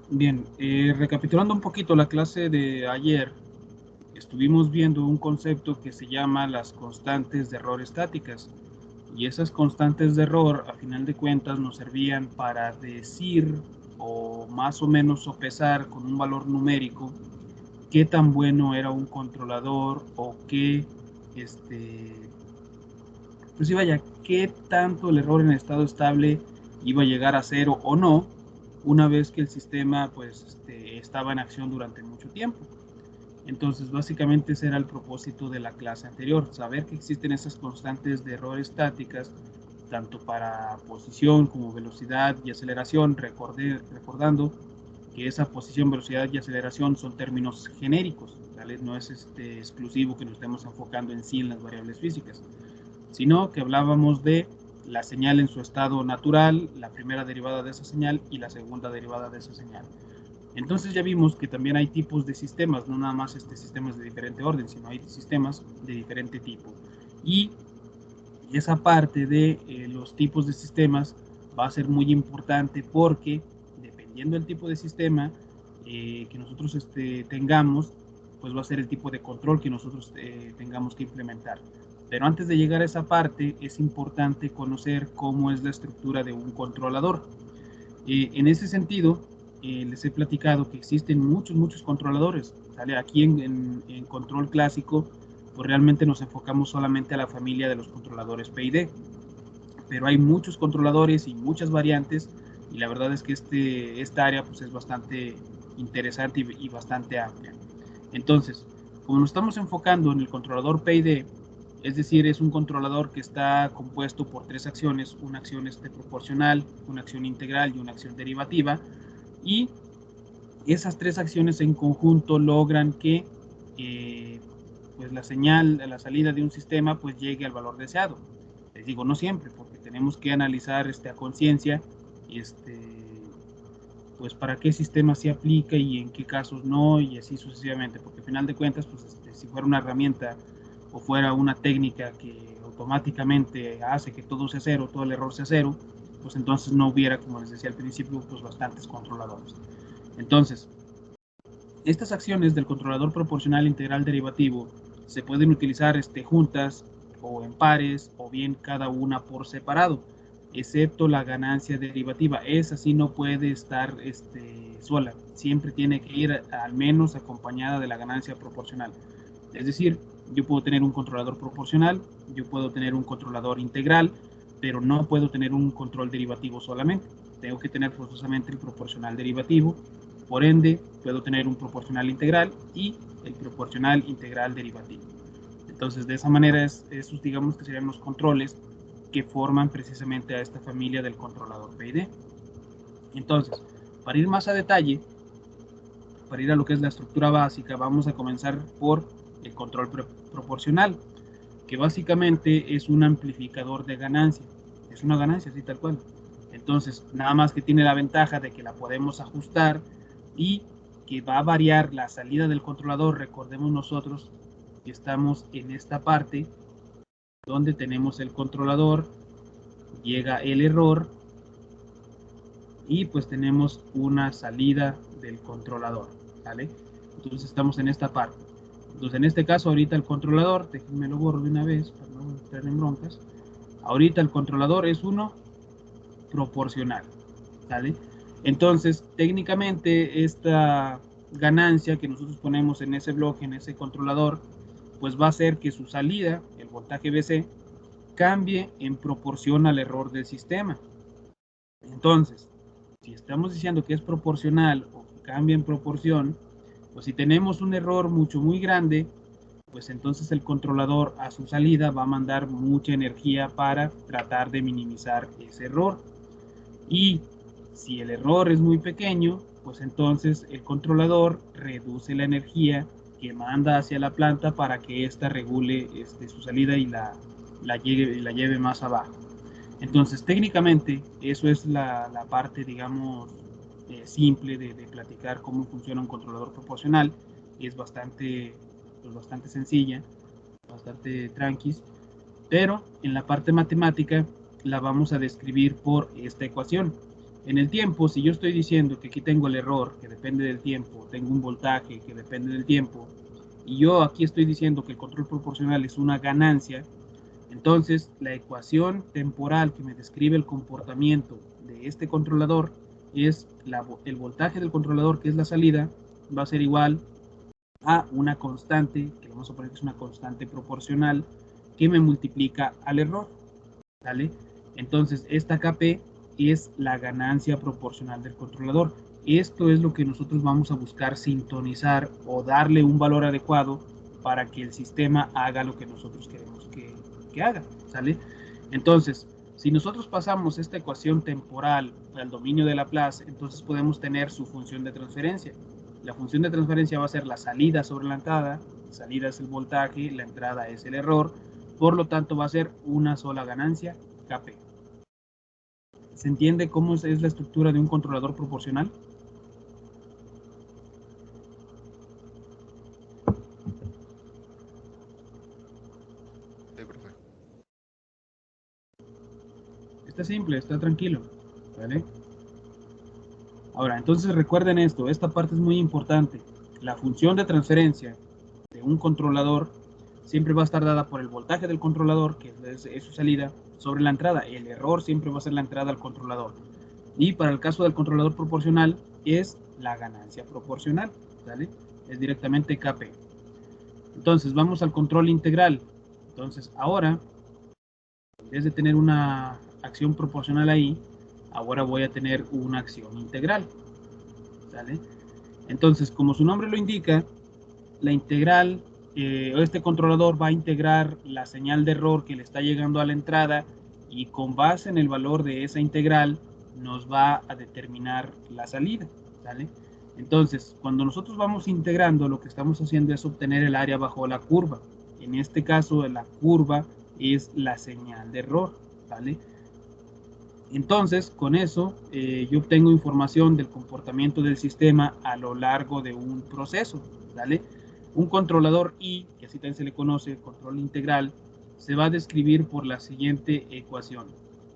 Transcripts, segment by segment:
Bien, recapitulando un poquito la clase de ayer, estuvimos viendo un concepto que se llama las constantes de error estáticas. Y esas constantes de error, a final de cuentas, nos servían para decir o más o menos sopesar con un valor numérico qué tan bueno era un controlador o qué, pues vaya, qué tanto el error en estado estable iba a llegar a cero o no, una vez que el sistema pues estaba en acción durante mucho tiempo. Entonces, básicamente ese era el propósito de la clase anterior, saber que existen esas constantes de error estáticas, tanto para posición como velocidad y aceleración, recordando que esa posición, velocidad y aceleración son términos genéricos, ¿vale? No es exclusivo que nos estemos enfocando en sí en las variables físicas, sino que hablábamos de la señal en su estado natural, la primera derivada de esa señal y la segunda derivada de esa señal. Entonces ya vimos que también hay tipos de sistemas, no nada más sistemas de diferente orden, sino hay sistemas de diferente tipo. Y esa parte de los tipos de sistemas va a ser muy importante porque dependiendo del tipo de sistema que nosotros tengamos, pues va a ser el tipo de control que nosotros tengamos que implementar. Pero antes de llegar a esa parte es importante conocer cómo es la estructura de un controlador. En ese sentido, les he platicado que existen muchos controladores. ¿Sale? Aquí en control clásico, pues realmente nos enfocamos solamente a la familia de los controladores PID. Pero hay muchos controladores y muchas variantes, y la verdad es que esta área pues, es bastante interesante y bastante amplia. Entonces, como nos estamos enfocando en el controlador PID, es decir, es un controlador que está compuesto por tres acciones, una acción proporcional, una acción integral y una acción derivativa, y esas tres acciones en conjunto logran que pues la señal, la salida de un sistema pues llegue al valor deseado. Les digo, no siempre, porque tenemos que analizar a conciencia pues para qué sistema se aplica y en qué casos no, y así sucesivamente, porque al final de cuentas, pues si fuera una herramienta o fuera una técnica que automáticamente hace que todo sea cero, todo el error sea cero, pues entonces no hubiera, como les decía al principio, pues bastantes controladores. Entonces, estas acciones del controlador proporcional integral derivativo se pueden utilizar juntas o en pares o bien cada una por separado, excepto la ganancia derivativa. Esa sí no puede estar sola, siempre tiene que ir al menos acompañada de la ganancia proporcional. Es decir, yo puedo tener un controlador proporcional, yo puedo tener un controlador integral, pero no puedo tener un control derivativo solamente. Tengo que tener forzosamente el proporcional derivativo. Por ende, puedo tener un proporcional integral y el proporcional integral derivativo. Entonces, de esa manera, esos digamos que serían los controles que forman precisamente a esta familia del controlador PID. Entonces, para ir más a detalle, para ir a lo que es la estructura básica, vamos a comenzar por el control proporcional, que básicamente es un amplificador de ganancia. Es una ganancia, así tal cual. Entonces, nada más que tiene la ventaja de que la podemos ajustar y que va a variar la salida del controlador. Recordemos nosotros que estamos en esta parte donde tenemos el controlador, llega el error y pues tenemos una salida del controlador, ¿vale? Entonces estamos en esta parte. Entonces en este caso ahorita el controlador, déjenme lo borro de una vez para no entrar en broncas. Ahorita el controlador es uno proporcional, ¿vale? Entonces técnicamente esta ganancia que nosotros ponemos en ese bloque, en ese controlador, pues va a hacer que su salida, el voltaje BC, cambie en proporción al error del sistema. Entonces, si estamos diciendo que es proporcional o que cambia en proporción, pues si tenemos un error muy grande, pues entonces el controlador a su salida va a mandar mucha energía para tratar de minimizar ese error. Y si el error es muy pequeño, pues entonces el controlador reduce la energía que manda hacia la planta para que ésta regule su salida y la lleve más abajo. Entonces, técnicamente, eso es la parte, digamos, simple de platicar cómo funciona un controlador proporcional. Y es bastante sencilla, bastante tranquis. Pero en la parte matemática la vamos a describir por esta ecuación. En el tiempo, si yo estoy diciendo que aquí tengo el error, que depende del tiempo, tengo un voltaje que depende del tiempo, y yo aquí estoy diciendo que el control proporcional es una ganancia, entonces la ecuación temporal que me describe el comportamiento de este controlador es el voltaje del controlador, que es la salida, va a ser igual a una constante, que vamos a poner que es una constante proporcional, que me multiplica al error, ¿vale? Entonces esta Kp es la ganancia proporcional del controlador. Esto es lo que nosotros vamos a buscar sintonizar o darle un valor adecuado para que el sistema haga lo que nosotros queremos que haga, ¿sale? Entonces, si nosotros pasamos esta ecuación temporal al dominio de Laplace, entonces podemos tener su función de transferencia. La función de transferencia va a ser la salida sobre la entrada, salida es el voltaje, la entrada es el error, por lo tanto va a ser una sola ganancia, Kp. ¿Se entiende cómo es la estructura de un controlador proporcional? Sí, profe. Está simple, está tranquilo, ¿vale? Ahora, entonces recuerden esto, esta parte es muy importante. La función de transferencia de un controlador siempre va a estar dada por el voltaje del controlador, que es su salida, sobre la entrada. El error siempre va a ser la entrada al controlador. Y para el caso del controlador proporcional es la ganancia proporcional, ¿vale? Es directamente Kp. Entonces vamos al control integral. Entonces ahora, en vez de tener una acción proporcional ahí, ahora voy a tener una acción integral, ¿vale? Entonces, como su nombre lo indica, la integral, este controlador va a integrar la señal de error que le está llegando a la entrada y con base en el valor de esa integral nos va a determinar la salida, ¿vale? Entonces, cuando nosotros vamos integrando, lo que estamos haciendo es obtener el área bajo la curva. En este caso, la curva es la señal de error, ¿vale? Entonces, con eso, yo obtengo información del comportamiento del sistema a lo largo de un proceso, ¿vale? Un controlador I, que así también se le conoce, control integral, se va a describir por la siguiente ecuación.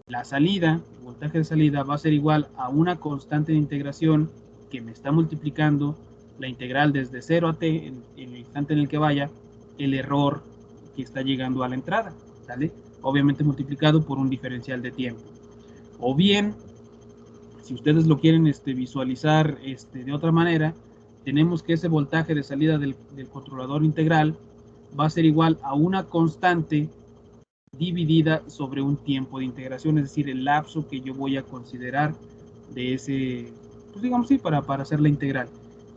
La salida, el voltaje de salida, va a ser igual a una constante de integración que me está multiplicando la integral desde 0 a t, en el instante en el que vaya, el error que está llegando a la entrada, ¿vale? Obviamente multiplicado por un diferencial de tiempo. O bien, si ustedes lo quieren visualizar de otra manera, tenemos que ese voltaje de salida del controlador integral va a ser igual a una constante dividida sobre un tiempo de integración, es decir, el lapso que yo voy a considerar de ese, pues digamos sí, para hacer la integral.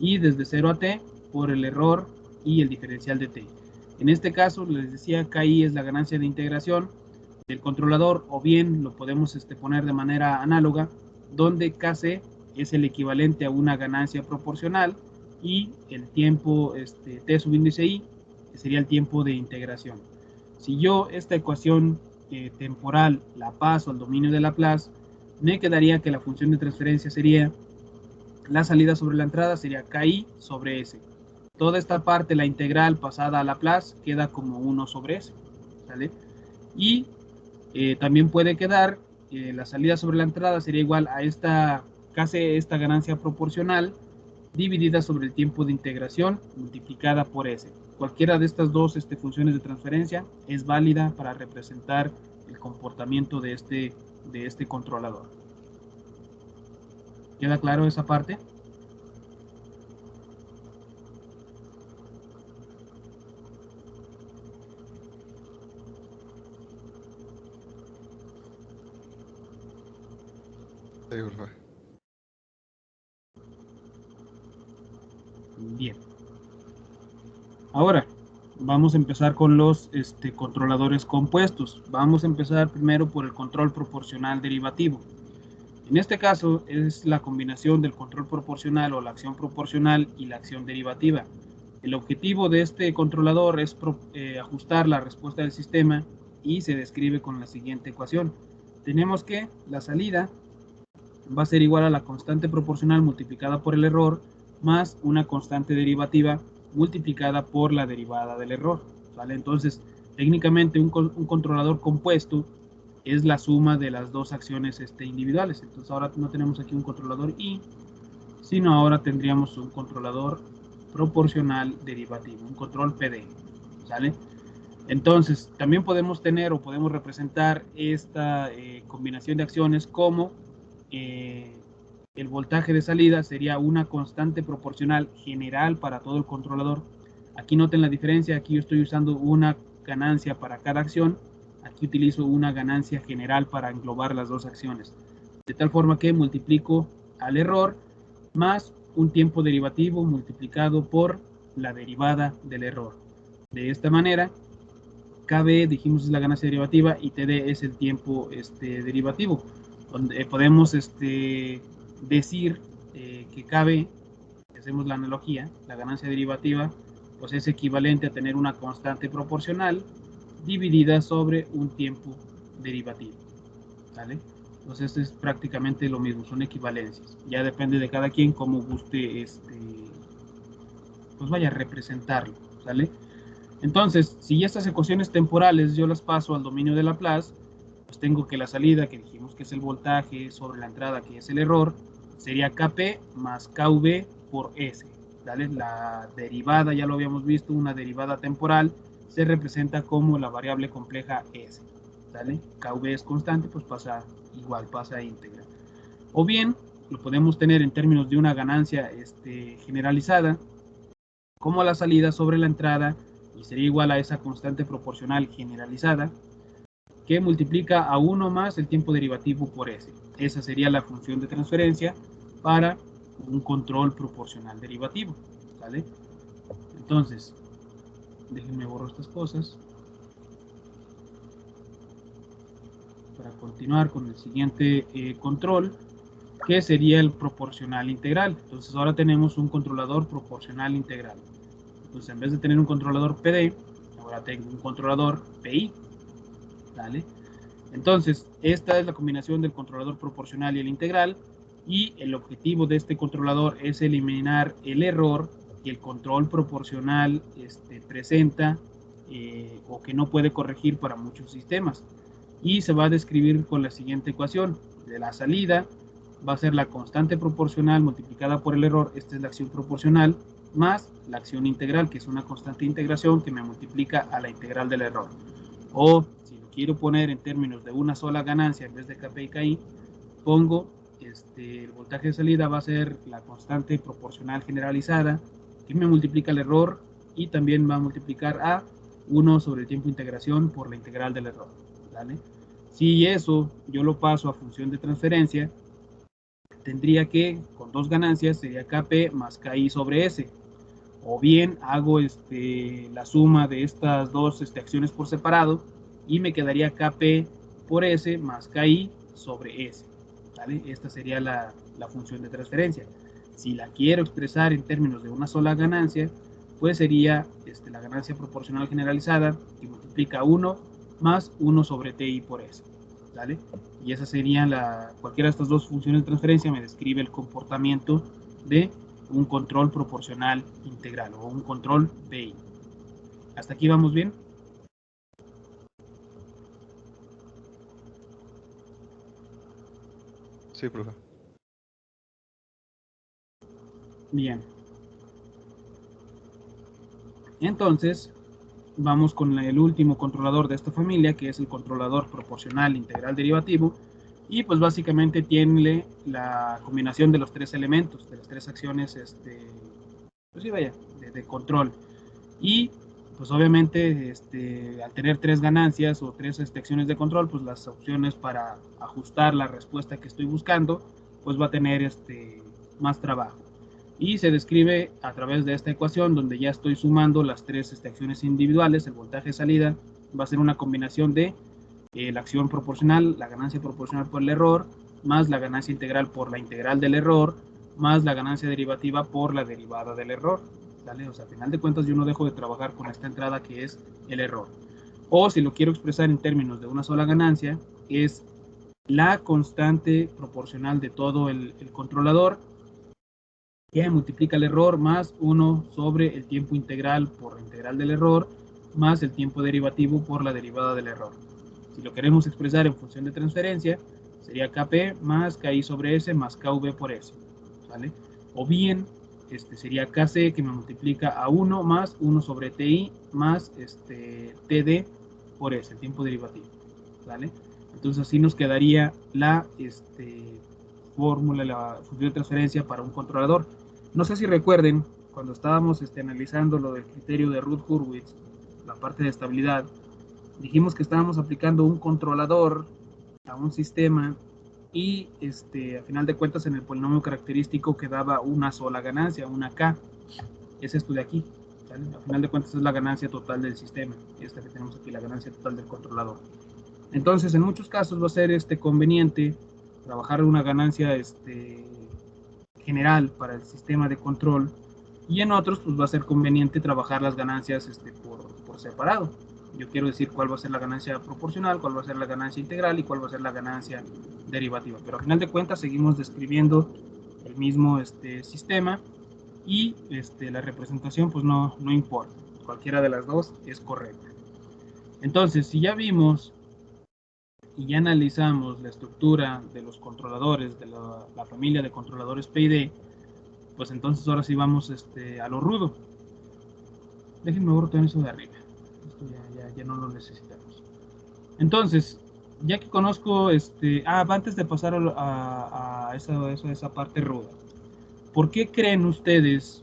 Y desde 0 a t por el error y el diferencial de t. En este caso, les decía, KI es la ganancia de integración del controlador, o bien lo podemos poner de manera análoga, donde Kc es el equivalente a una ganancia proporcional y el tiempo t subíndice i sería el tiempo de integración. Si yo esta ecuación temporal la paso al dominio de Laplace, me quedaría que la función de transferencia sería la salida sobre la entrada sería KI sobre S. Toda esta parte, la integral pasada a Laplace, queda como 1 sobre S, ¿vale? Y también puede quedar la salida sobre la entrada sería igual a casi esta ganancia proporcional dividida sobre el tiempo de integración multiplicada por S. Cualquiera de estas dos funciones de transferencia es válida para representar el comportamiento de este controlador. ¿Queda claro esa parte? Sí, profe. Bien. Ahora, vamos a empezar con los controladores compuestos. Vamos a empezar primero por el control proporcional derivativo. En este caso es la combinación del control proporcional o la acción proporcional y la acción derivativa. El objetivo de este controlador es ajustar la respuesta del sistema y se describe con la siguiente ecuación. Tenemos que la salida va a ser igual a la constante proporcional multiplicada por el error más una constante derivativa multiplicada por la derivada del error, ¿vale? Entonces, técnicamente un controlador compuesto es la suma de las dos acciones individuales. Entonces ahora no tenemos aquí un controlador I, sino ahora tendríamos un controlador proporcional derivativo, un control PD, ¿sale? Entonces, también podemos tener o podemos representar esta combinación de acciones como el voltaje de salida sería una constante proporcional general para todo el controlador. Aquí noten la diferencia, aquí yo estoy usando una ganancia para cada acción, aquí utilizo una ganancia general para englobar las dos acciones. De tal forma que multiplico al error más un tiempo derivativo multiplicado por la derivada del error. De esta manera, KB, dijimos, es la ganancia derivativa y TD es el tiempo derivativo, donde podemos decir que KB, si hacemos la analogía, la ganancia derivativa, pues es equivalente a tener una constante proporcional dividida sobre un tiempo derivativo, ¿vale? Entonces es prácticamente lo mismo, son equivalencias. Ya depende de cada quien cómo guste, pues vaya a representarlo, ¿sale? Entonces, si estas ecuaciones temporales yo las paso al dominio de Laplace, pues tengo que la salida, que dijimos que es el voltaje, sobre la entrada, que es el error, sería Kp más Kv por S. ¿Vale? La derivada, ya lo habíamos visto, una derivada temporal, se representa como la variable compleja S. ¿Vale? Kv es constante, pues pasa igual, pasa íntegra. O bien, lo podemos tener en términos de una ganancia generalizada, como la salida sobre la entrada, y sería igual a esa constante proporcional generalizada, que multiplica a 1 más el tiempo derivativo por S. Esa sería la función de transferencia para un control proporcional derivativo, ¿vale? Entonces, déjenme borrar estas cosas para continuar con el siguiente control, que sería el proporcional integral. Entonces ahora tenemos un controlador proporcional integral. Entonces en vez de tener un controlador PD, ahora tengo un controlador PI, ¿vale? Entonces, esta es la combinación del controlador proporcional y el integral, y el objetivo de este controlador es eliminar el error que el control proporcional presenta o que no puede corregir para muchos sistemas. Y se va a describir con la siguiente ecuación. De la salida va a ser la constante proporcional multiplicada por el error, esta es la acción proporcional, más la acción integral, que es una constante de integración que me multiplica a la integral del error. O si lo quiero poner en términos de una sola ganancia en vez de Kp y Ki, pongo el voltaje de salida va a ser la constante proporcional generalizada que me multiplica el error y también va a multiplicar a 1 sobre el tiempo de integración por la integral del error, ¿vale? Si eso yo lo paso a función de transferencia, tendría que, con dos ganancias, sería Kp más Ki sobre S. O bien hago la suma de estas dos acciones por separado y me quedaría Kp por S más Ki sobre S. ¿Vale? Esta sería la función de transferencia. Si la quiero expresar en términos de una sola ganancia, pues sería la ganancia proporcional generalizada que multiplica 1 más 1 sobre Ti por S. ¿Vale? Y esa sería cualquiera de estas dos funciones de transferencia me describe el comportamiento de un control proporcional integral o un control PI. ¿Hasta aquí vamos bien? Sí, profe. Bien. Entonces, vamos con el último controlador de esta familia, que es el controlador proporcional integral derivativo, y pues básicamente tiene la combinación de los tres elementos, de las tres acciones, pues sí, vaya, de control. Y pues obviamente al tener tres ganancias o tres acciones de control, pues las opciones para ajustar la respuesta que estoy buscando, pues va a tener más trabajo. Y se describe a través de esta ecuación donde ya estoy sumando las tres acciones individuales. El voltaje de salida va a ser una combinación de la acción proporcional, la ganancia proporcional por el error, más la ganancia integral por la integral del error, más la ganancia derivativa por la derivada del error. ¿Vale? O sea, a final de cuentas yo no dejo de trabajar con esta entrada que es el error. O si lo quiero expresar en términos de una sola ganancia, es la constante proporcional de todo el controlador que multiplica el error más 1 sobre el tiempo integral por la integral del error más el tiempo derivativo por la derivada del error. Si lo queremos expresar en función de transferencia, sería Kp más Ki sobre S más Kv por S, ¿vale? O bien, sería Kc que me multiplica a 1 más 1 sobre Ti más Td por S, el tiempo derivativo, ¿vale? Entonces así nos quedaría la fórmula, la función de transferencia para un controlador. No sé si recuerden, cuando estábamos analizando lo del criterio de Routh-Hurwitz, la parte de estabilidad, dijimos que estábamos aplicando un controlador a un sistema y a final de cuentas en el polinomio característico quedaba una sola ganancia, una K. Es esto de aquí, ¿vale? A final de cuentas es la ganancia total del sistema. Esta que tenemos aquí, la ganancia total del controlador. Entonces, en muchos casos va a ser conveniente trabajar una ganancia general para el sistema de control, y en otros pues va a ser conveniente trabajar las ganancias por separado. Yo quiero decir cuál va a ser la ganancia proporcional, cuál va a ser la ganancia integral y cuál va a ser la ganancia derivativa. Pero al final de cuentas seguimos describiendo el mismo sistema, y la representación pues no importa. Cualquiera de las dos es correcta. Entonces, si ya vimos y ya analizamos la estructura de los controladores, de la familia de controladores PID, pues entonces ahora sí vamos a lo rudo. Déjenme borrar eso de arriba. Esto ya no lo necesitamos. Entonces, ya que conozco, antes de pasar a esa parte ruda, ¿por qué creen ustedes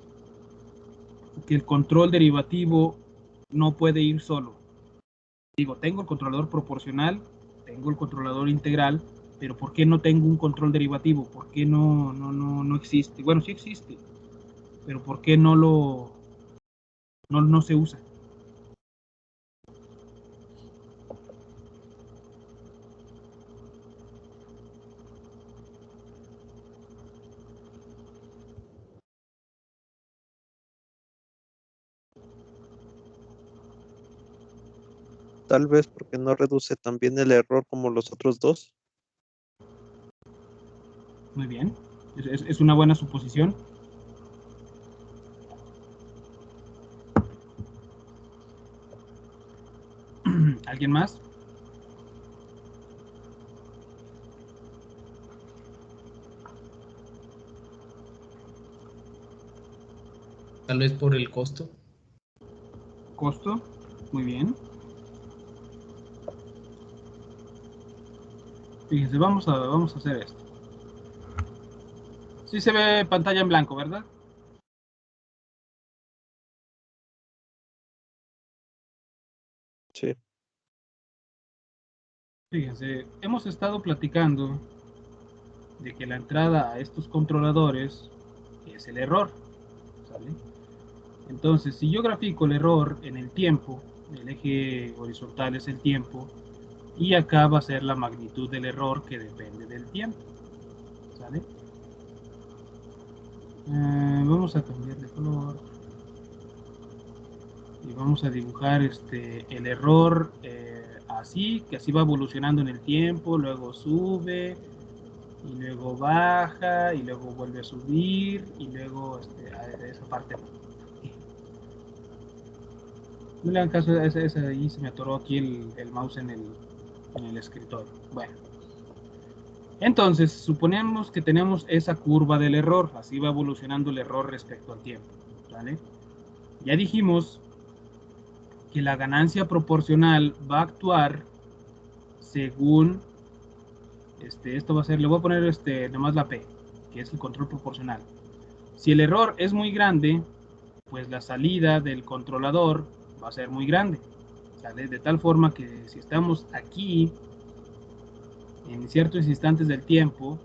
que el control derivativo no puede ir solo? Digo, tengo el controlador proporcional, tengo el controlador integral, pero ¿por qué no tengo un control derivativo? ¿Por qué no existe? Bueno, sí existe, pero ¿por qué no se usa? Tal vez porque no reduce también el error como los otros dos. Muy bien, es una buena suposición. ¿Alguien más? Tal vez por el costo. Costo, muy bien. Fíjense, vamos a hacer esto. Sí se ve pantalla en blanco, ¿verdad? Sí. Fíjense, hemos estado platicando de que la entrada a estos controladores es el error, ¿sale? Entonces, si yo grafico el error en el tiempo, el eje horizontal es el tiempo, y acá va a ser la magnitud del error que depende del tiempo, ¿sale? Vamos a cambiar de color y vamos a dibujar el error así, que así va evolucionando en el tiempo, luego sube y luego baja y luego vuelve a subir y luego a esa parte. No le hagan caso a ese ahí, se me atoró aquí el mouse en el escritorio. Bueno, entonces suponemos que tenemos esa curva del error, así va evolucionando el error respecto al tiempo, ¿vale? Ya dijimos que la ganancia proporcional va a actuar según, esto va a ser, le voy a poner nomás la P, que es el control proporcional. Si el error es muy grande, pues la salida del controlador va a ser muy grande, ¿sale? De tal forma que si estamos aquí en ciertos instantes del tiempo,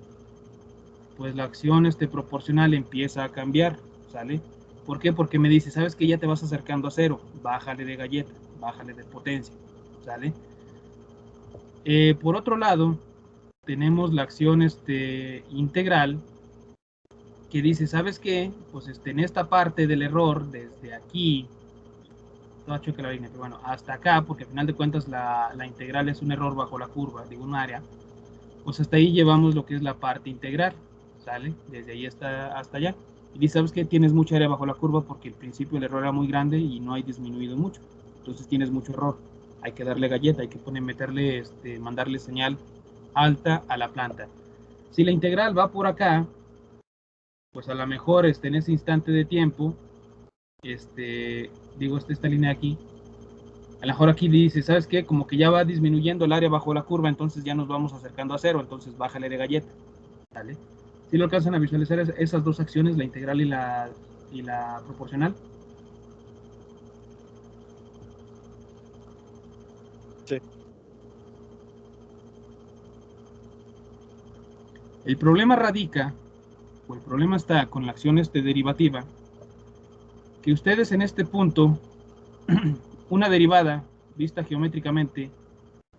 pues la acción proporcional empieza a cambiar, ¿sale? ¿Por qué? Porque me dice, ¿sabes que ya te vas acercando a cero? Bájale de galleta, bájale de potencia, ¿sale? Por otro lado, tenemos la acción integral, que dice, ¿sabes qué? Pues en esta parte del error, desde aquí, que la línea, pero bueno, hasta acá, porque al final de cuentas la integral es un error bajo la curva, digo un área, pues hasta ahí llevamos lo que es la parte integral, ¿sale? Desde ahí hasta allá. Y sabes que tienes mucha área bajo la curva porque al principio el error era muy grande y no hay disminuido mucho. Entonces tienes mucho error. hay que darle galleta, hay que meterle, mandarle señal alta a la planta. Si la integral va por acá, pues a lo mejor en ese instante de tiempo, digo, esta línea aquí, a lo mejor aquí dice, ¿sabes qué? Como que ya va disminuyendo el área bajo la curva, entonces ya nos vamos acercando a cero, entonces bájale de galleta, ¿vale? Si lo alcanzan a visualizar esas dos acciones, la integral y la proporcional. Sí. El problema radica, o el problema está con la acción derivativa, que ustedes en este punto, una derivada vista geométricamente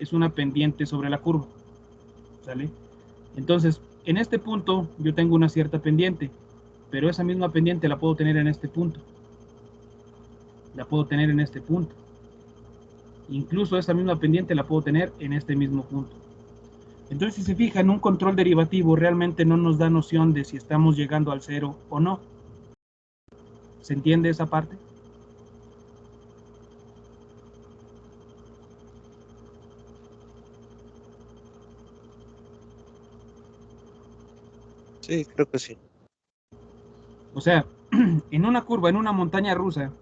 es una pendiente sobre la curva, ¿sale? Entonces, en este punto yo tengo una cierta pendiente, pero esa misma pendiente la puedo tener en este punto. La puedo tener en este punto. Incluso esa misma pendiente la puedo tener en este mismo punto. Entonces, si se fijan, un control derivativo realmente no nos da noción de si estamos llegando al cero o no. ¿Se entiende esa parte? Sí, creo que sí. O sea, en una curva, en una montaña rusa,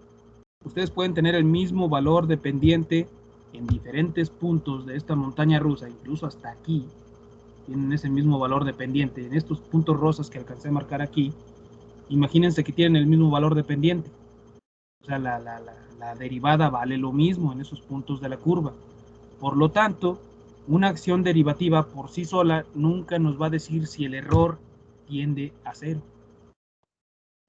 ustedes pueden tener el mismo valor de pendiente en diferentes puntos de esta montaña rusa, incluso hasta aquí, tienen ese mismo valor de pendiente. En estos puntos rosas que alcancé a marcar aquí, imagínense que tienen el mismo valor de pendiente. O sea, la derivada vale lo mismo en esos puntos de la curva. Por lo tanto, una acción derivativa por sí sola nunca nos va a decir si el error tiende a cero.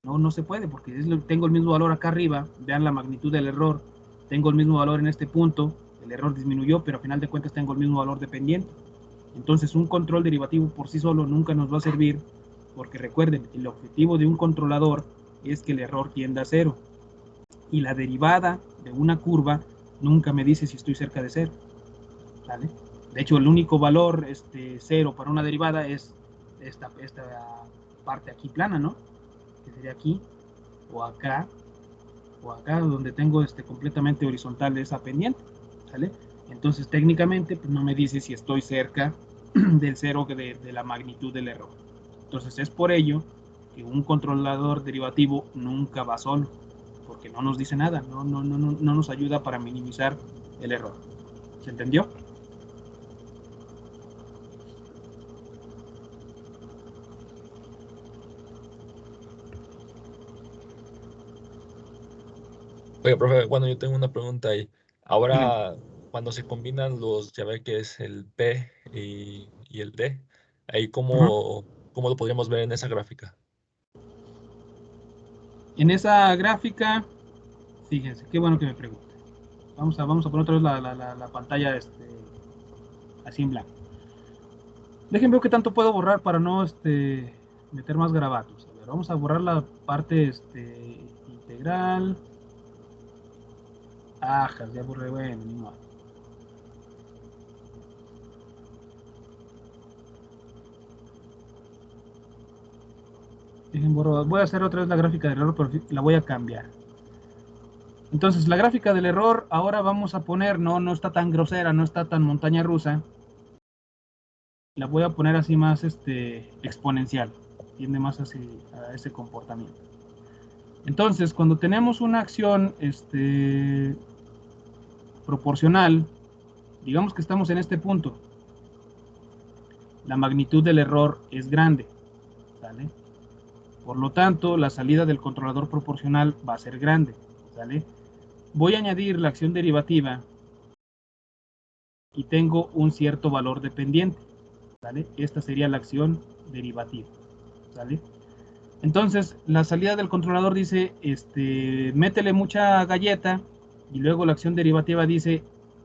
No se puede, porque tengo el mismo valor acá arriba, vean la magnitud del error, tengo el mismo valor en este punto, el error disminuyó, pero a final de cuentas tengo el mismo valor de pendiente. Entonces un control derivativo por sí solo nunca nos va a servir, porque recuerden, el objetivo de un controlador es que el error tienda a cero, y la derivada de una curva nunca me dice si estoy cerca de cero, ¿vale? De hecho, el único valor cero para una derivada es esta parte aquí plana, ¿no? Que sería aquí, o acá, donde tengo completamente horizontal esa pendiente, ¿sale? Entonces técnicamente pues, no me dice si estoy cerca del cero de la magnitud del error. Entonces es por ello que un controlador derivativo nunca va solo, porque no nos dice nada, no nos ayuda para minimizar el error. ¿Se entendió? Oye, profe, bueno, yo tengo una pregunta ahí. Dígame. Ahora, cuando se combinan los, ya ve que es el P y el D, ahí cómo lo podríamos ver en esa gráfica. En esa gráfica, fíjense, qué bueno que me pregunten. Vamos a poner otra vez la pantalla así en blanco. Dejen ver qué tanto puedo borrar para no meter más garabatos. A ver, vamos a borrar la parte integral. Ajas, ya borré, bueno, ni modo. Dejen borrar. Voy a hacer otra vez la gráfica del error, pero la voy a cambiar. Entonces, la gráfica del error, ahora vamos a poner, no está tan grosera, no está tan montaña rusa. La voy a poner así más exponencial. Tiende más así a ese comportamiento. Entonces, cuando tenemos una acción proporcional, digamos que estamos en este punto, la magnitud del error es grande, ¿sale? Por lo tanto, la salida del controlador proporcional va a ser grande, ¿sale? Voy a añadir la acción derivativa y tengo un cierto valor dependiente, ¿sale? Esta sería la acción derivativa, ¿sale? Entonces, la salida del controlador dice, métele mucha galleta, y luego la acción derivativa dice,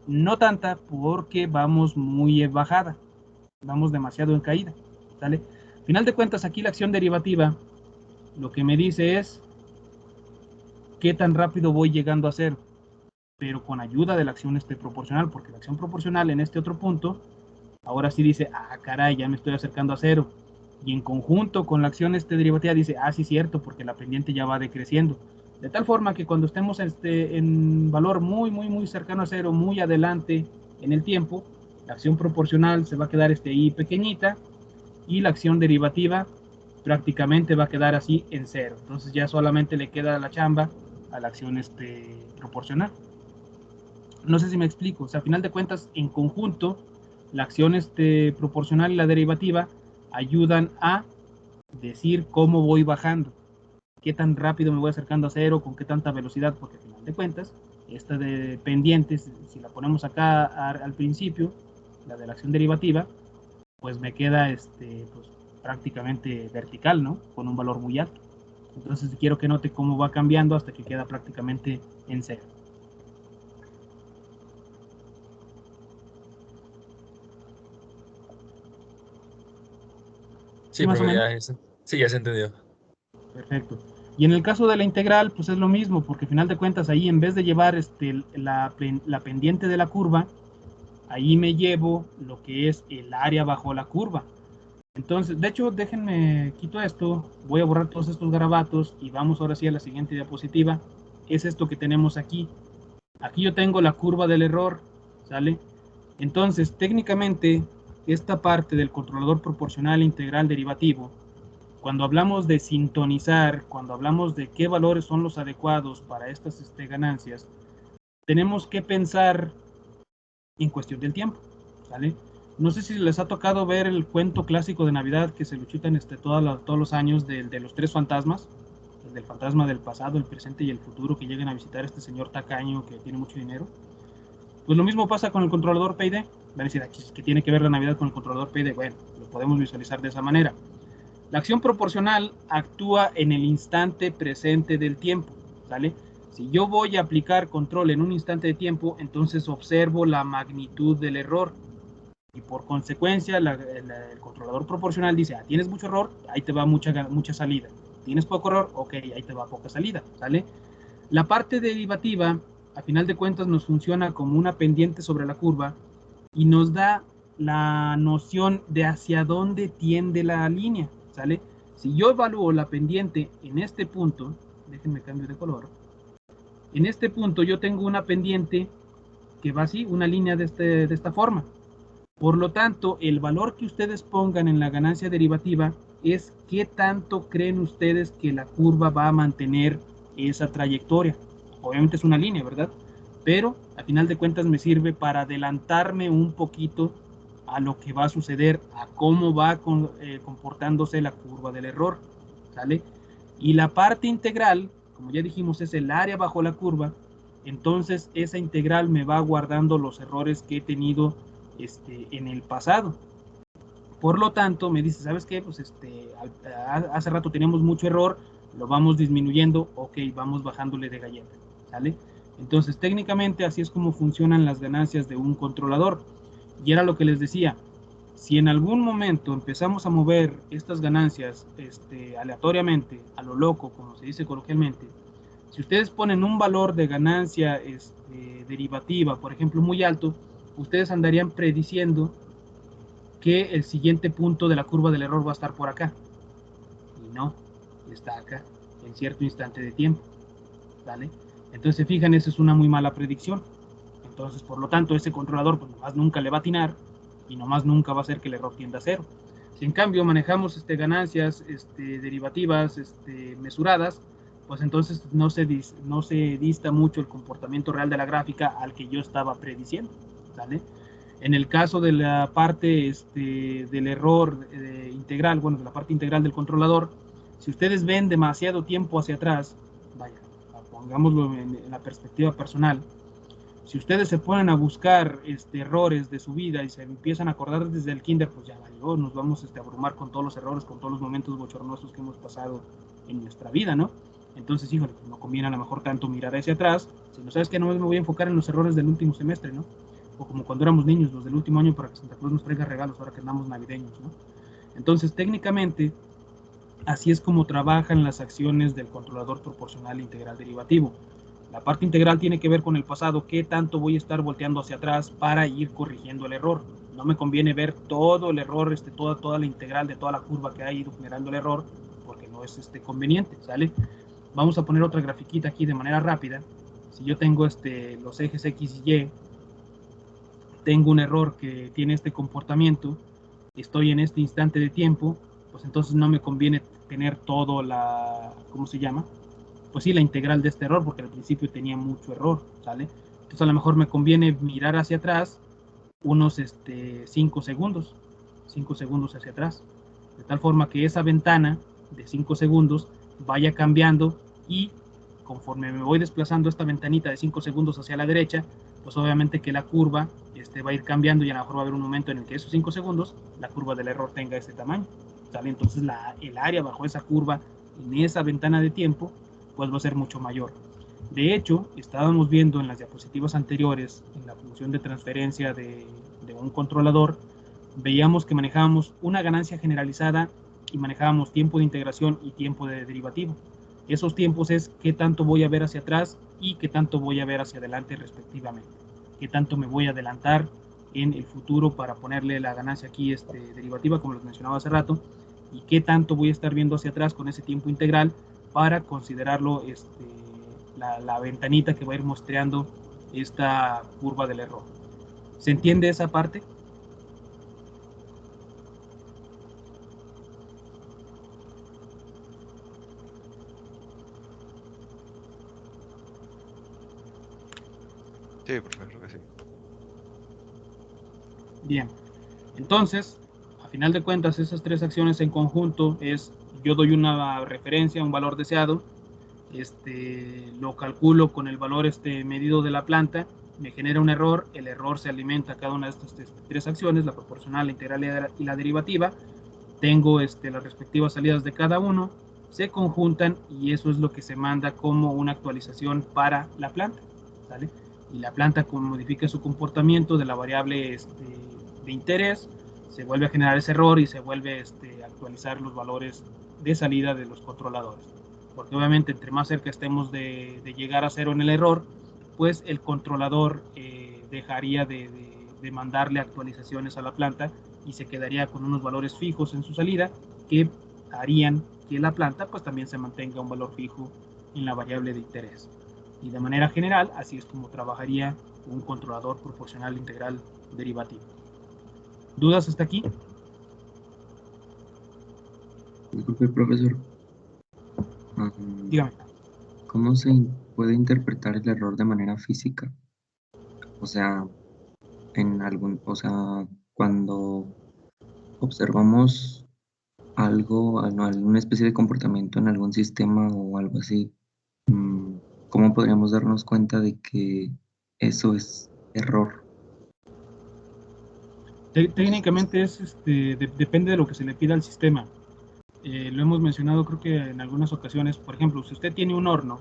no tanta porque vamos muy bajada, vamos demasiado en caída, ¿sale? Final de cuentas, aquí la acción derivativa lo que me dice es qué tan rápido voy llegando a cero, pero con ayuda de la acción proporcional, porque la acción proporcional en este otro punto, ahora sí dice, ah, caray, ya me estoy acercando a cero, y en conjunto con la acción derivativa dice, ah, sí, cierto, porque la pendiente ya va decreciendo. De tal forma que cuando estemos en valor muy cercano a cero, muy adelante en el tiempo, la acción proporcional se va a quedar ahí pequeñita y la acción derivativa prácticamente va a quedar así en cero. Entonces ya solamente le queda la chamba a la acción proporcional. No sé si me explico. O sea, a final de cuentas, en conjunto, la acción proporcional y la derivativa ayudan a decir cómo voy bajando, qué tan rápido me voy acercando a cero, con qué tanta velocidad, porque al final de cuentas, esta de pendientes, si la ponemos acá al principio, la de la acción derivativa, pues me queda pues, prácticamente vertical, ¿no? Con un valor muy alto. Entonces quiero que note cómo va cambiando hasta que queda prácticamente en cero. Sí, Más o profe, menos. sí, ya se entendió. Perfecto. Y en el caso de la integral, pues es lo mismo, porque al final de cuentas ahí en vez de llevar la pendiente de la curva, ahí me llevo lo que es el área bajo la curva. Entonces, de hecho, déjenme, quito esto, voy a borrar todos estos garabatos y vamos ahora sí a la siguiente diapositiva. Es esto que tenemos aquí. Aquí yo tengo la curva del error, ¿sale? Entonces, técnicamente, esta parte del controlador proporcional integral derivativo, cuando hablamos de sintonizar, cuando hablamos de qué valores son los adecuados para estas ganancias, tenemos que pensar en cuestión del tiempo, ¿sale? No sé si les ha tocado ver el cuento clásico de Navidad que se lo chutan todos los años de los tres fantasmas, el del fantasma del pasado, el presente y el futuro que llegan a visitar a este señor tacaño que tiene mucho dinero. Pues lo mismo pasa con el controlador PID. Van a decir, ¿qué tiene que ver la Navidad con el controlador PID? Bueno, lo podemos visualizar de esa manera. La acción proporcional actúa en el instante presente del tiempo, ¿sale? Si yo voy a aplicar control en un instante de tiempo, entonces observo la magnitud del error y por consecuencia el controlador proporcional dice, tienes mucho error, ahí te va mucha salida. Tienes poco error, ok, ahí te va poca salida, ¿sale? La parte derivativa, a final de cuentas, nos funciona como una pendiente sobre la curva y nos da la noción de hacia dónde tiende la línea, ¿sale? Si yo evalúo la pendiente en este punto, déjenme cambio de color, en este punto yo tengo una pendiente que va así, una línea de esta forma. Por lo tanto, el valor que ustedes pongan en la ganancia derivativa es qué tanto creen ustedes que la curva va a mantener esa trayectoria. Obviamente es una línea, ¿verdad? Pero a final de cuentas me sirve para adelantarme un poquito a lo que va a suceder, a cómo va comportándose la curva del error, ¿sale? Y la parte integral, como ya dijimos, es el área bajo la curva, entonces esa integral me va guardando los errores que he tenido en el pasado. Por lo tanto, me dice, ¿sabes qué? Pues hace rato teníamos mucho error, lo vamos disminuyendo, ok, vamos bajándole de galleta, ¿sale? Entonces, técnicamente así es como funcionan las ganancias de un controlador. Y era lo que les decía, si en algún momento empezamos a mover estas ganancias aleatoriamente, a lo loco, como se dice coloquialmente, si ustedes ponen un valor de ganancia derivativa, por ejemplo, muy alto, ustedes andarían prediciendo que el siguiente punto de la curva del error va a estar por acá. Y no, está acá, en cierto instante de tiempo. ¿Vale? Entonces, se fijan, esa es una muy mala predicción. Entonces, por lo tanto, ese controlador pues nomás nunca le va a atinar y nomás nunca va a hacer que el error tienda a cero. Si en cambio manejamos ganancias derivativas mesuradas, pues entonces no se dista mucho el comportamiento real de la gráfica al que yo estaba prediciendo. ¿Vale? En el caso de la parte del error integral, bueno, de la parte integral del controlador, si ustedes ven demasiado tiempo hacia atrás, vaya, pongámoslo en la perspectiva personal, si ustedes se ponen a buscar errores de su vida y se empiezan a acordar desde el kinder, pues ya valió, nos vamos a abrumar con todos los errores, con todos los momentos bochornosos que hemos pasado en nuestra vida, ¿no? Entonces, híjole, no conviene a lo mejor tanto mirar hacia atrás, si no sabes que no me voy a enfocar en los errores del último semestre, ¿no? O como cuando éramos niños, los del último año para que Santa Claus nos traiga regalos ahora que andamos navideños, ¿no? Entonces, técnicamente, así es como trabajan las acciones del controlador proporcional integral derivativo. La parte integral tiene que ver con el pasado, qué tanto voy a estar volteando hacia atrás para ir corrigiendo el error. No me conviene ver todo el error, toda la integral de toda la curva que ha ido generando el error, porque no es conveniente, ¿sale? vamos a poner otra grafiquita aquí de manera rápida. Si yo tengo los ejes X y Y, tengo un error que tiene este comportamiento, estoy en este instante de tiempo, pues entonces no me conviene tener todo ¿cómo se llama? Pues sí, la integral de este error, porque al principio tenía mucho error, ¿sale? Entonces a lo mejor me conviene mirar hacia atrás unos 5 segundos, 5 segundos hacia atrás, de tal forma que esa ventana de 5 segundos vaya cambiando y conforme me voy desplazando esta ventanita de 5 segundos hacia la derecha, pues obviamente que la curva va a ir cambiando y a lo mejor va a haber un momento en el que esos 5 segundos la curva del error tenga este tamaño, ¿sale? Entonces el área bajo esa curva en esa ventana de tiempo pues va a ser mucho mayor. De hecho, estábamos viendo en las diapositivas anteriores, en la función de transferencia de un controlador, veíamos que manejábamos una ganancia generalizada y manejábamos tiempo de integración y tiempo de derivativo. Esos tiempos es qué tanto voy a ver hacia atrás y qué tanto voy a ver hacia adelante respectivamente. Qué tanto me voy a adelantar en el futuro para ponerle la ganancia aquí derivativa, como les mencionaba hace rato, y qué tanto voy a estar viendo hacia atrás con ese tiempo integral para considerarlo la ventanita que va a ir mostrando esta curva del error. ¿Se entiende esa parte? Sí, profe, creo que sí. Bien, entonces, a final de cuentas, esas tres acciones en conjunto es, yo doy una referencia, un valor deseado, lo calculo con el valor medido de la planta, me genera un error, el error se alimenta a cada una de estas tres acciones, la proporcional, la integral y la derivativa, tengo las respectivas salidas de cada uno, se conjuntan y eso es lo que se manda como una actualización para la planta, ¿sale? Y la planta modifica su comportamiento de la variable de interés, se vuelve a generar ese error y se vuelve a actualizar los valores de salida de los controladores. Porque obviamente entre más cerca estemos de llegar a cero en el error, pues el controlador dejaría de mandarle actualizaciones a la planta y se quedaría con unos valores fijos en su salida que harían que la planta pues también se mantenga un valor fijo en la variable de interés. Y de manera general, así es como trabajaría un controlador proporcional integral derivativo. ¿Dudas hasta aquí? Disculpe, profesor. Dígame. ¿Cómo se puede interpretar el error de manera física? O sea, cuando observamos algo, alguna especie de comportamiento en algún sistema o algo así, ¿cómo podríamos darnos cuenta de que eso es error? Técnicamente depende de lo que se le pida al sistema. Lo hemos mencionado creo que en algunas ocasiones. Por ejemplo, si usted tiene un horno,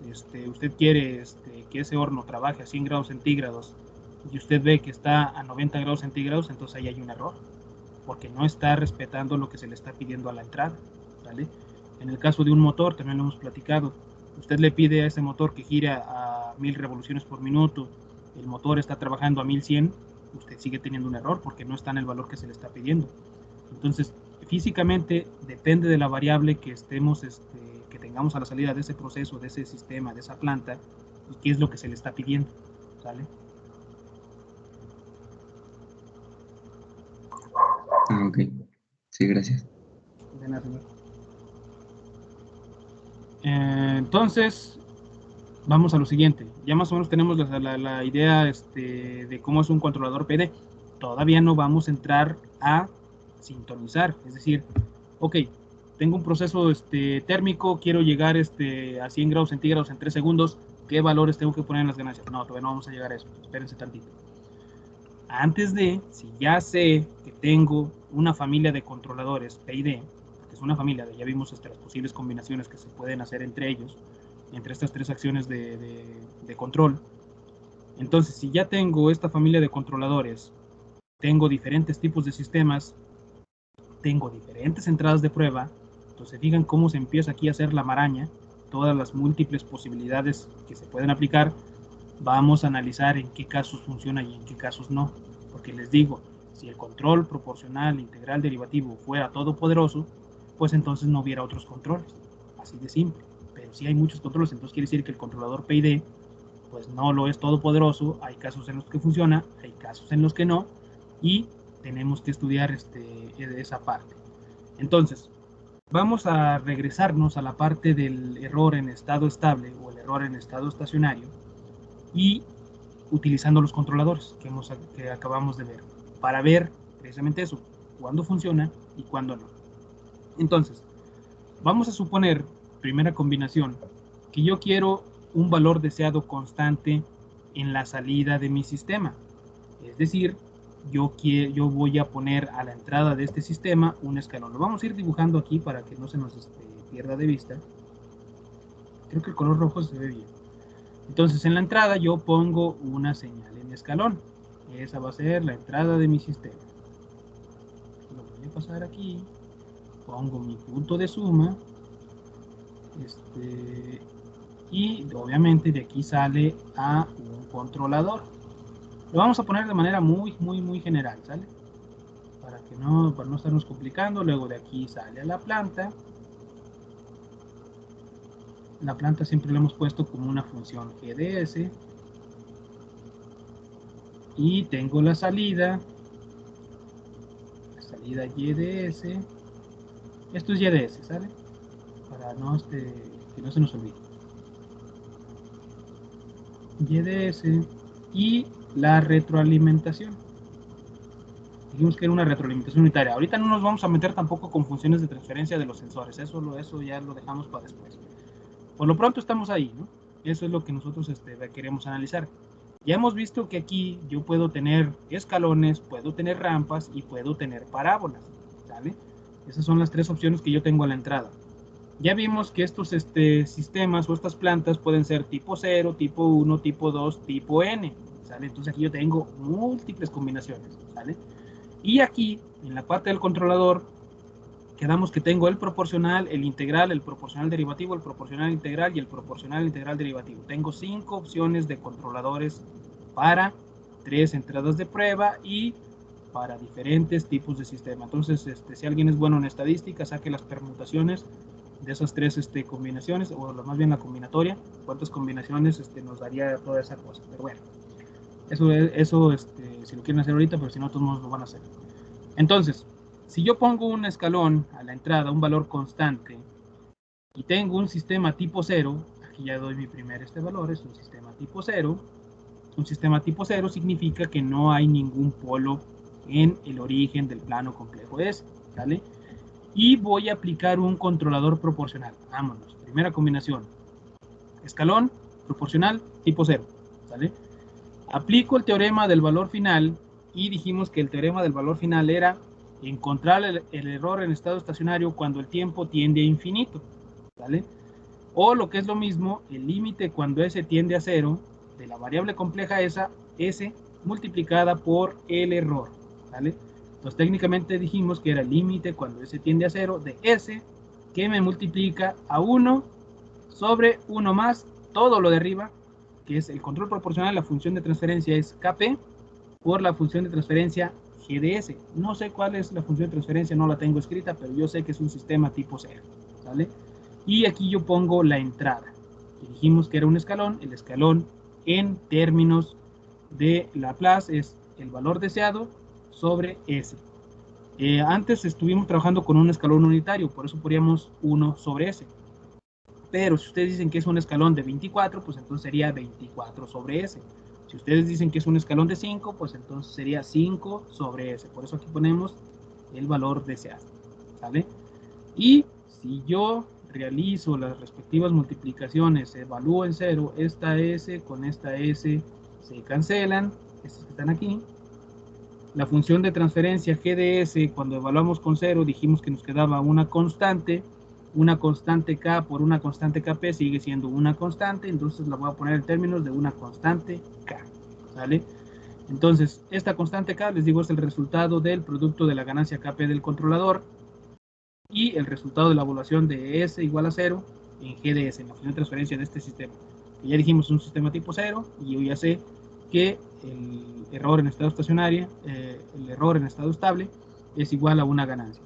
usted quiere que ese horno trabaje a 100 grados centígrados y usted ve que está a 90 grados centígrados, entonces ahí hay un error, porque no está respetando lo que se le está pidiendo a la entrada, ¿vale? En el caso de un motor, también lo hemos platicado, usted le pide a ese motor que gire a 1000 revoluciones por minuto, el motor está trabajando a 1100, usted sigue teniendo un error porque no está en el valor que se le está pidiendo. Entonces, físicamente depende de la variable que que tengamos a la salida de ese proceso, de ese sistema, de esa planta, y qué es lo que se le está pidiendo, ¿sale? Ok, sí, gracias. De nada, señor. Entonces, vamos a lo siguiente. Ya más o menos tenemos la idea de cómo es un controlador PD. Todavía no vamos a entrar a sintonizar. Es decir, ok, tengo un proceso térmico, quiero llegar a 100 grados centígrados en 3 segundos. ¿Qué valores tengo que poner en las ganancias? No, todavía no vamos a llegar a eso. Espérense tantito. Antes si ya sé que tengo una familia de controladores PID, que es una familia, ya vimos las posibles combinaciones que se pueden hacer entre ellos, entre estas tres acciones de control. Entonces, si ya tengo esta familia de controladores, tengo diferentes tipos de sistemas, tengo diferentes entradas de prueba, entonces fijan cómo se empieza aquí a hacer la maraña, todas las múltiples posibilidades que se pueden aplicar. Vamos a analizar en qué casos funciona y en qué casos no, porque les digo, si el control proporcional integral derivativo fuera todopoderoso, pues entonces no hubiera otros controles, así de simple. Pero si hay muchos controles, entonces quiere decir que el controlador PID pues no lo es todopoderoso, hay casos en los que funciona, hay casos en los que no, y tenemos que estudiar esa parte. Entonces, vamos a regresarnos a la parte del error en estado estable o el error en estado estacionario y utilizando los controladores que acabamos de ver para ver precisamente eso, cuándo funciona y cuándo no. Entonces, vamos a suponer, primera combinación, que yo quiero un valor deseado constante en la salida de mi sistema. Es decir, yo voy a poner a la entrada de este sistema un escalón. Lo vamos a ir dibujando aquí para que no se nos pierda de vista. Creo que el color rojo se ve bien. Entonces, en la entrada yo pongo una señal en escalón. Esa va a ser la entrada de mi sistema. Lo voy a pasar aquí. Pongo mi punto de suma. Y obviamente de aquí sale a un controlador. Lo vamos a poner de manera muy general, ¿sale? Para no estarnos complicando. Luego de aquí sale a la planta. La planta siempre la hemos puesto como una función GDS. Y tengo la salida YDS. Esto es YDS, ¿sale? Para que no se nos olvide. YDS y la retroalimentación. Dijimos que era una retroalimentación unitaria. Ahorita no nos vamos a meter tampoco con funciones de transferencia de los sensores. Eso ya lo dejamos para después. Por lo pronto estamos ahí, ¿no? Eso es lo que nosotros queremos analizar. Ya hemos visto que aquí yo puedo tener escalones, puedo tener rampas y puedo tener parábolas, ¿sale? Esas son las tres opciones que yo tengo a la entrada. Ya vimos que estos sistemas o estas plantas pueden ser tipo 0, tipo 1, tipo 2, tipo N, ¿sale? Entonces aquí yo tengo múltiples combinaciones, ¿sale? Y aquí, en la parte del controlador, quedamos que tengo el proporcional, el integral, el proporcional derivativo, el proporcional integral y el proporcional integral derivativo. Tengo 5 opciones de controladores para 3 entradas de prueba y para diferentes tipos de sistema. Entonces, si alguien es bueno en estadística, saque las permutaciones de esas 3 combinaciones, o más bien la combinatoria, cuántas combinaciones nos daría toda esa cosa. Pero bueno, eso si lo quieren hacer ahorita, pero si no, todos lo van a hacer. Entonces, si yo pongo un escalón a la entrada, un valor constante, y tengo un sistema tipo 0, aquí ya doy mi primer valor, es un sistema tipo 0. Un sistema tipo 0 significa que no hay ningún polo en el origen del plano complejo S, ¿vale? Y voy a aplicar un controlador proporcional. Vámonos, primera combinación. Escalón, proporcional, tipo 0, ¿vale? Aplico el teorema del valor final y dijimos que el teorema del valor final era encontrar el error en estado estacionario cuando el tiempo tiende a infinito, ¿vale? O lo que es lo mismo, el límite cuando S tiende a 0 de la variable compleja esa, S multiplicada por el error, ¿vale? Entonces técnicamente dijimos que era el límite cuando S tiende a 0 de S que me multiplica a 1 sobre 1 más todo lo de arriba, que es el control proporcional, la función de transferencia es KP por la función de transferencia GDS. No sé cuál es la función de transferencia, no la tengo escrita, pero yo sé que es un sistema tipo 0, ¿vale? Y aquí yo pongo la entrada. Y dijimos que era un escalón. El escalón en términos de Laplace es el valor deseado sobre S. Antes estuvimos trabajando con un escalón unitario, por eso poníamos 1 sobre S. Pero si ustedes dicen que es un escalón de 24, pues entonces sería 24 sobre S. Si ustedes dicen que es un escalón de 5, pues entonces sería 5 sobre S. Por eso aquí ponemos el valor deseado, ¿sale? Y si yo realizo las respectivas multiplicaciones, evalúo en 0, esta S con esta S se cancelan, estas que están aquí. La función de transferencia GDS, cuando evaluamos con 0, dijimos que nos quedaba una constante K por una constante KP sigue siendo una constante, entonces la voy a poner en términos de una constante K, ¿vale? Entonces, esta constante K, les digo, es el resultado del producto de la ganancia KP del controlador y el resultado de la evaluación de S igual a 0 en GDS, en la función de transferencia de este sistema. Y ya dijimos un sistema tipo 0, y yo ya sé que el error en estado estacionario, el error en estado estable, es igual a una ganancia.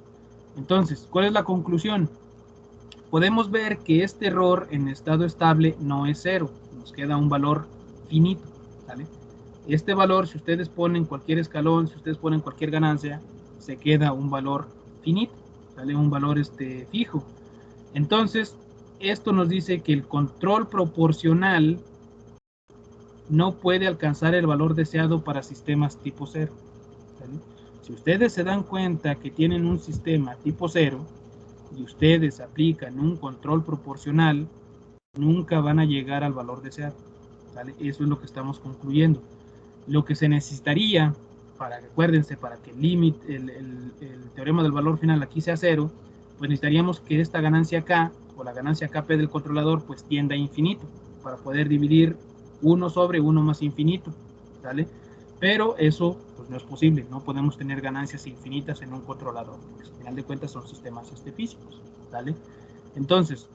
Entonces, ¿cuál es la conclusión? podemos ver que este error en estado estable no es 0, nos queda un valor finito, ¿vale? Este valor, si ustedes ponen cualquier escalón, si ustedes ponen cualquier ganancia, se queda un valor finito, ¿vale? Un valor fijo. Entonces, esto nos dice que el control proporcional no puede alcanzar el valor deseado para sistemas tipo 0, ¿vale? Si ustedes se dan cuenta que tienen un sistema tipo 0 y ustedes aplican un control proporcional, nunca van a llegar al valor deseado, ¿vale? Eso es lo que estamos concluyendo. Lo que se necesitaría, acuérdense, para que el teorema del valor final aquí sea 0, pues necesitaríamos que esta ganancia K, o la ganancia KP del controlador, pues tienda a infinito, para poder dividir 1 sobre 1 más infinito, ¿vale? Pero eso pues no es posible, no podemos tener ganancias infinitas en un controlador, porque al final de cuentas son sistemas físicos, ¿vale? Entonces,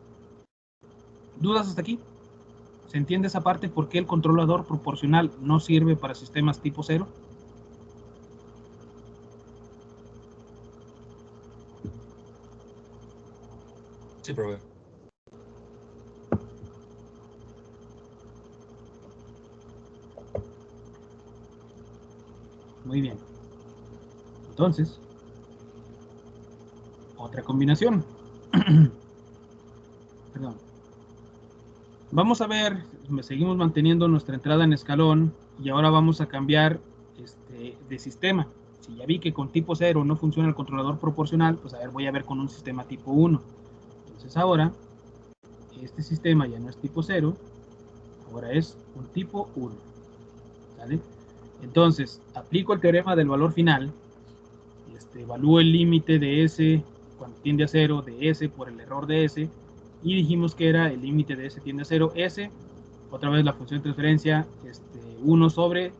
¿dudas hasta aquí? ¿Se entiende esa parte? ¿Por qué el controlador proporcional no sirve para sistemas tipo 0? Sí, profe. Muy bien. Entonces, otra combinación. Perdón. Vamos a ver, seguimos manteniendo nuestra entrada en escalón y ahora vamos a cambiar de sistema. Si ya vi que con tipo 0 no funciona el controlador proporcional, pues a ver, voy a ver con un sistema tipo 1. Entonces ahora, este sistema ya no es tipo 0, ahora es un tipo 1. ¿Vale? Entonces, aplico el teorema del valor final, evalúo el límite de S cuando tiende a 0 de S por el error de S, y dijimos que era el límite de S tiende a 0, S, otra vez la función de transferencia, 1 sobre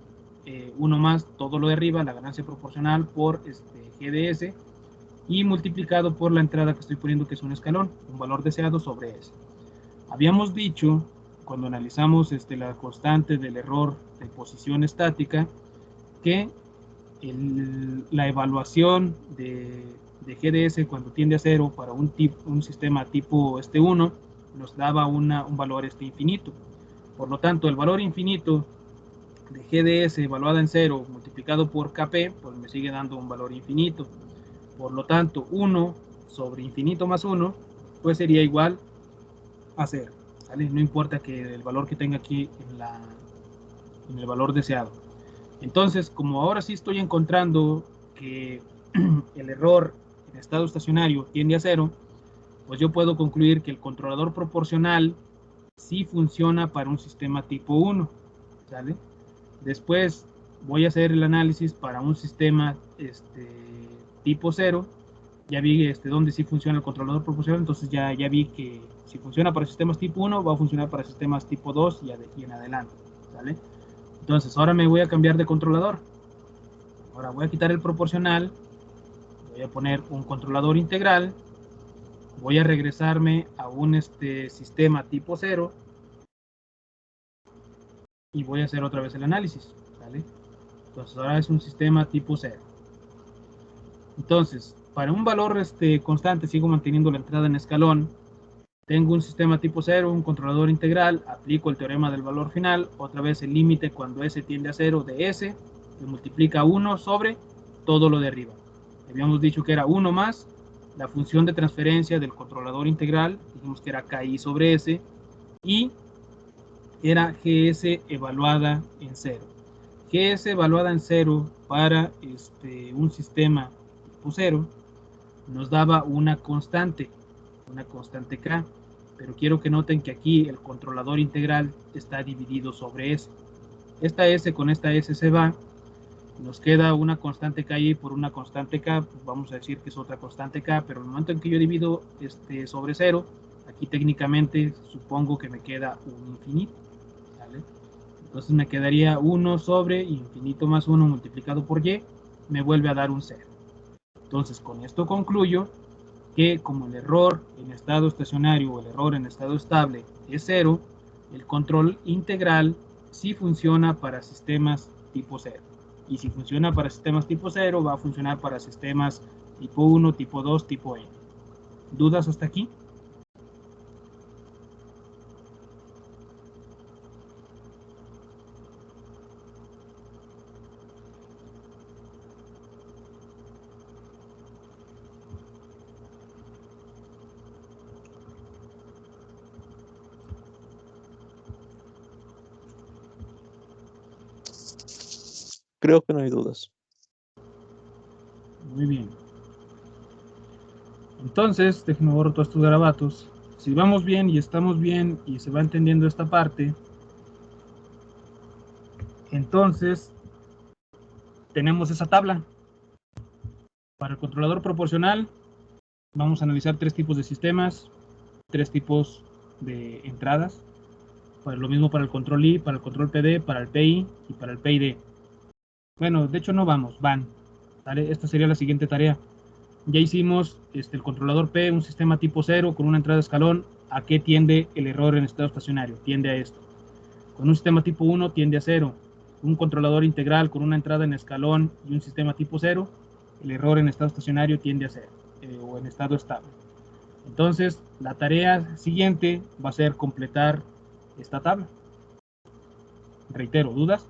1 más todo lo de arriba, la ganancia proporcional por G de S, y multiplicado por la entrada que estoy poniendo, que es un escalón, un valor deseado sobre S. Habíamos dicho, cuando analizamos la constante del error de posición estática, que la evaluación de GDS cuando tiende a 0 para un sistema tipo 1 nos daba un valor infinito. Por lo tanto, el valor infinito de GDS evaluada en 0 multiplicado por KP, pues me sigue dando un valor infinito. Por lo tanto, 1 sobre infinito más 1, pues sería igual a 0. ¿Vale? No importa que el valor que tenga aquí en el valor deseado. Entonces, como ahora sí estoy encontrando que el error en estado estacionario tiende a 0, pues yo puedo concluir que el controlador proporcional sí funciona para un sistema tipo 1, ¿sale? Después voy a hacer el análisis para un sistema tipo 0. Ya vi dónde sí funciona el controlador proporcional, entonces ya vi que si funciona para sistemas tipo 1, va a funcionar para sistemas tipo 2 y de aquí en adelante, ¿vale? Entonces, ahora me voy a cambiar de controlador. Ahora voy a quitar el proporcional, voy a poner un controlador integral, voy a regresarme a un sistema tipo 0 y voy a hacer otra vez el análisis, ¿vale? Entonces, ahora es un sistema tipo 0. Entonces, para un valor constante, sigo manteniendo la entrada en escalón. Tengo un sistema tipo 0, un controlador integral, aplico el teorema del valor final, otra vez el límite cuando S tiende a 0 de S, que multiplica 1 sobre todo lo de arriba. Habíamos dicho que era 1 más la función de transferencia del controlador integral, dijimos que era KI sobre S, y era GS evaluada en 0. GS evaluada en 0 para un sistema tipo 0 nos daba una constante K, pero quiero que noten que aquí el controlador integral está dividido sobre S. Esta S con esta S se va, nos queda una constante K y por una constante K, pues vamos a decir que es otra constante K, pero en el momento en que yo divido sobre 0, aquí técnicamente supongo que me queda un infinito, ¿vale? Entonces me quedaría 1 sobre infinito más 1 multiplicado por Y, me vuelve a dar un 0. Entonces con esto concluyo que como el error en estado estacionario o el error en estado estable es 0, el control integral sí funciona para sistemas tipo 0. Y si funciona para sistemas tipo 0, va a funcionar para sistemas tipo 1, tipo 2, tipo N. ¿Dudas hasta aquí? Creo que no hay dudas. Muy bien. Entonces, déjenme borrar todos estos garabatos. Si vamos bien y estamos bien y se va entendiendo esta parte, entonces tenemos esa tabla. Para el controlador proporcional, vamos a analizar 3 tipos de sistemas, 3 tipos de entradas. Para lo mismo para el control I, para el control PD, para el PI y para el PID. Bueno, de hecho no vamos, van. ¿Vale? Esta sería la siguiente tarea. Ya hicimos el controlador P, un sistema tipo 0 con una entrada de escalón. ¿A qué tiende el error en estado estacionario? Tiende a esto. Con un sistema tipo 1 tiende a 0. Un controlador integral con una entrada en escalón y un sistema tipo 0, el error en estado estacionario tiende a 0 o en estado estable. Entonces, la tarea siguiente va a ser completar esta tabla. Reitero, ¿dudas?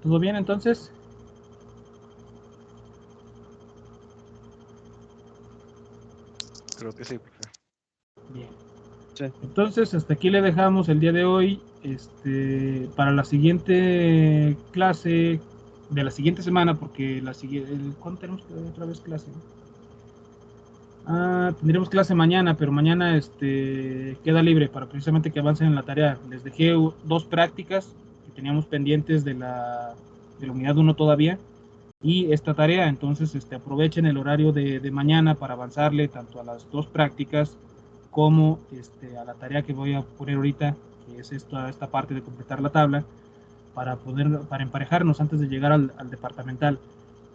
¿Todo bien entonces? Creo que sí, profe. Bien. Sí. Entonces, hasta aquí le dejamos el día de hoy. Para la siguiente clase de la siguiente semana, porque la siguiente, ¿cuándo tenemos otra vez clase? Tendremos clase mañana, pero mañana queda libre para precisamente que avancen en la tarea. Les dejé 2 prácticas que teníamos pendientes de la unidad 1 todavía y esta tarea. Entonces aprovechen el horario de mañana para avanzarle tanto a las 2 prácticas como a la tarea que voy a poner ahorita, que es esta parte de completar la tabla, para emparejarnos antes de llegar al departamental.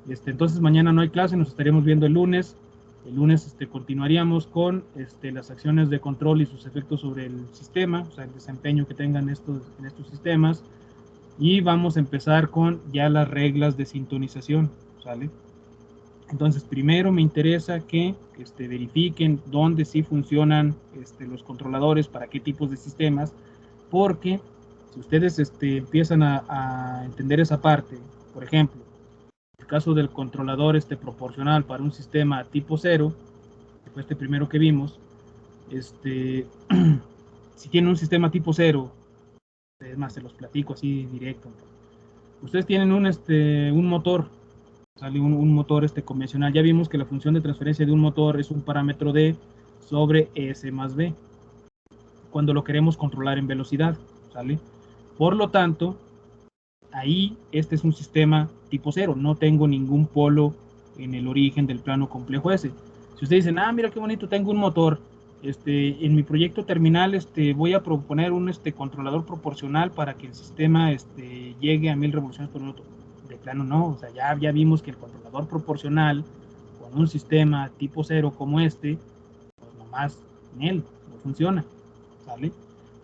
Entonces mañana no hay clase, nos estaríamos viendo el lunes. El lunes continuaríamos con las acciones de control y sus efectos sobre el sistema, o sea, el desempeño que tengan en estos sistemas. Y vamos a empezar con ya las reglas de sintonización, ¿sale? Entonces, primero me interesa que verifiquen dónde sí funcionan los controladores, para qué tipos de sistemas, porque si ustedes empiezan a entender esa parte, por ejemplo, el caso del controlador proporcional para un sistema tipo 0, que fue primero que vimos, si tienen un sistema tipo 0, es más, se los platico así directo. Ustedes tienen un motor, sale un motor convencional. Ya vimos que la función de transferencia de un motor es un parámetro D sobre S más B, cuando lo queremos controlar en velocidad, ¿sale? Por lo tanto, ahí es un sistema tipo 0, no tengo ningún polo en el origen del plano complejo S. Si ustedes dicen, mira qué bonito, tengo un motor, en mi proyecto terminal voy a proponer un controlador proporcional para que el sistema llegue a 1000 revoluciones por minuto. De plano no, o sea, ya vimos que el controlador proporcional con un sistema tipo 0 como pues nomás en él no funciona, ¿sale?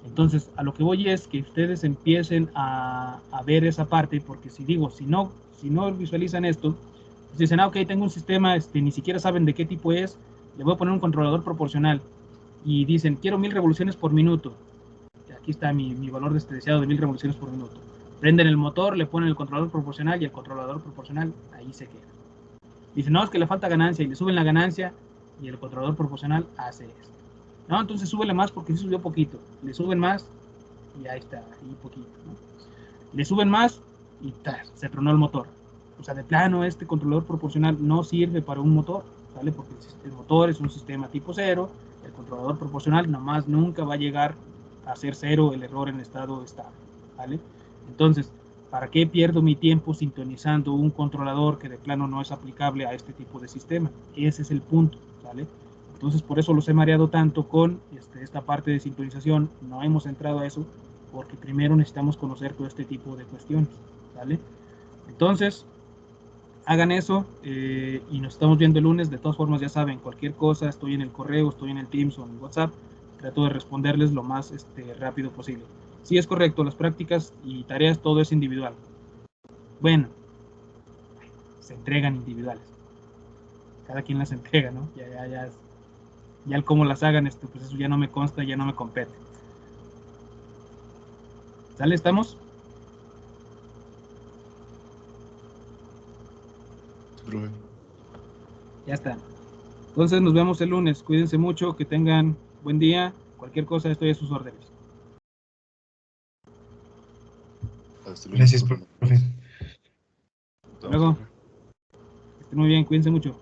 Entonces, a lo que voy es que ustedes empiecen a ver esa parte, porque si no visualizan esto, pues dicen, ok, tengo un sistema, ni siquiera saben de qué tipo es, le voy a poner un controlador proporcional, y dicen, quiero 1000 revoluciones por minuto. Aquí está mi valor deseado de 1000 revoluciones por minuto. Prenden el motor, le ponen el controlador proporcional, y el controlador proporcional ahí se queda. Dicen, no, es que le falta ganancia, y le suben la ganancia, y el controlador proporcional hace esto. No, entonces súbele más porque sí subió poquito. Le suben más y ahí está, ahí poquito, ¿no? Le suben más y se tronó el motor. O sea, de plano, controlador proporcional no sirve para un motor, ¿vale? Porque el motor es un sistema tipo 0, el controlador proporcional nomás nunca va a llegar a ser 0 el error en estado estable, ¿vale? Entonces, ¿para qué pierdo mi tiempo sintonizando un controlador que de plano no es aplicable a este tipo de sistema? Ese es el punto, ¿vale? Entonces, por eso los he mareado tanto con esta parte de sintonización. No hemos entrado a eso porque primero necesitamos conocer todo este tipo de cuestiones, ¿vale? Entonces, hagan eso y nos estamos viendo el lunes. De todas formas, ya saben, cualquier cosa, estoy en el correo, estoy en el Teams o en el WhatsApp, trato de responderles lo más rápido posible. Sí, es correcto, las prácticas y tareas todo es individual. Bueno, se entregan individuales. Cada quien las entrega, ¿no? Ya el cómo las hagan, pues eso ya no me consta, ya no me compete. ¿Sale? ¿Estamos? Profe. Ya está. Entonces nos vemos el lunes. Cuídense mucho, que tengan buen día. Cualquier cosa, estoy a sus órdenes. Hasta luego, Gracias, profe. profe. Hasta luego. Que estén muy bien, cuídense mucho.